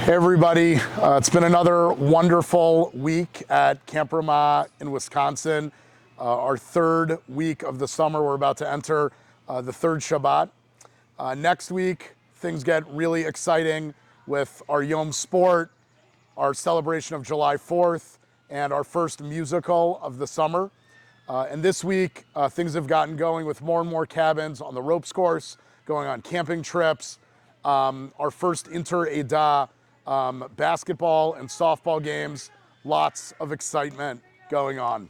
Hey everybody, it's been another wonderful week at Camp Ramah in Wisconsin. Our third week of the summer. We're about to enter the third Shabbat. Next week, things get really exciting with our Yom Sport, our celebration of July 4th, and our first musical of the summer. And this week, things have gotten going with more and more cabins on the ropes course, going on camping trips, our first inter-Edah basketball and softball games, lots of excitement going on.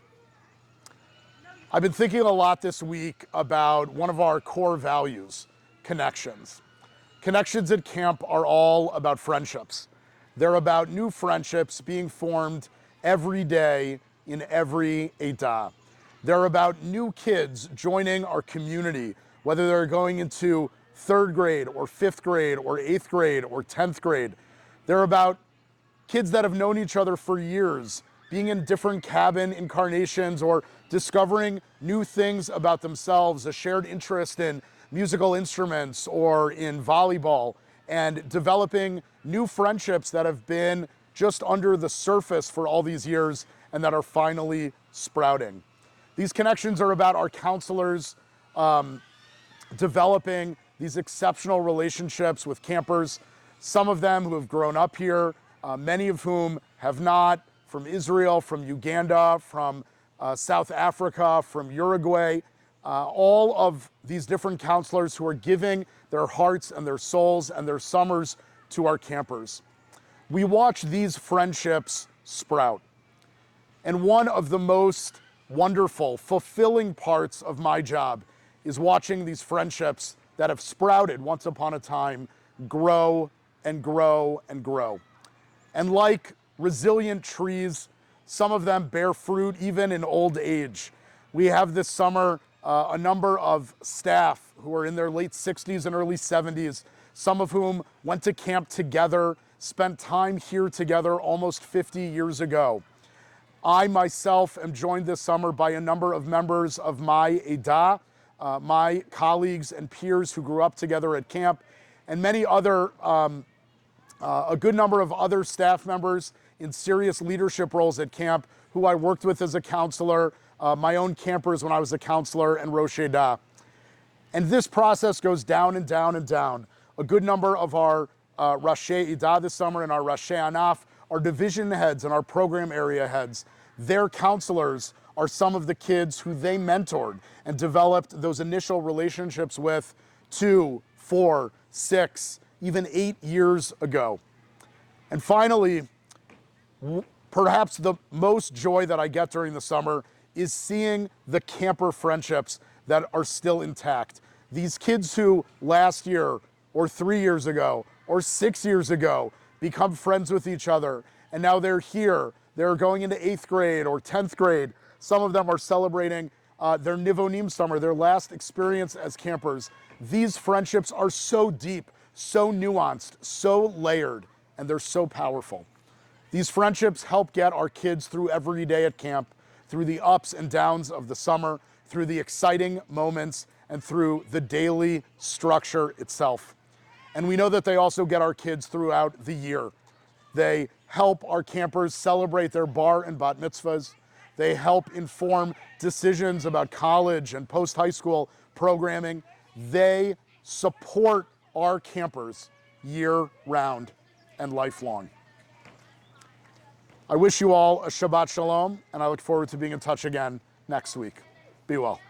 I've been thinking a lot this week about one of our core values, connections. Connections at camp are all about friendships. They're about new friendships being formed every day in every Edah. They're about new kids joining our community, whether they're going into third grade or fifth grade or eighth grade or 10th grade. They're about kids that have known each other for years, being in different cabin incarnations or discovering new things about themselves, a shared interest in musical instruments or in volleyball, and developing new friendships that have been just under the surface for all these years and that are finally sprouting. These connections are about our counselors developing these exceptional relationships with campers, some of them who have grown up here, many of whom have not, from Israel, from Uganda, from South Africa, from Uruguay, all of these different counselors who are giving their hearts and their souls and their summers to our campers. We watch these friendships sprout. And one of the most wonderful, fulfilling parts of my job is watching these friendships that have sprouted once upon a time grow and grow and grow. And like resilient trees, some of them bear fruit even in old age. We have this summer a number of staff who are in their late 60s and early 70s, some of whom went to camp together, spent time here together almost 50 years ago. I myself am joined this summer by a number of members of my Edah, my colleagues and peers who grew up together at camp, and many other, a good number of other staff members in serious leadership roles at camp who I worked with as a counselor, my own campers when I was a counselor, and Rosh Edah. And this process goes down and down and down. A good number of our Roshei Edah this summer and our Roshei Anaf, our division heads and our program area heads, their counselors are some of the kids who they mentored and developed those initial relationships with 2, 4, 6, even 8 years ago. And finally, perhaps the most joy that I get during the summer is seeing the camper friendships that are still intact. These kids who last year or 3 years ago or 6 years ago become friends with each other, and now they're here. They're going into 8th grade or 10th grade. Some of them are celebrating their Nivonim summer, their last experience as campers. These friendships are so deep, so nuanced, so layered, and they're so powerful. These friendships help get our kids through every day at camp, through the ups and downs of the summer, through the exciting moments, and through the daily structure itself. And we know that they also get our kids throughout the year. They help our campers celebrate their bar and bat mitzvahs. They help inform decisions about college and post-high school programming. They support our campers year-round and lifelong. I wish you all a Shabbat Shalom, and I look forward to being in touch again next week. Be well.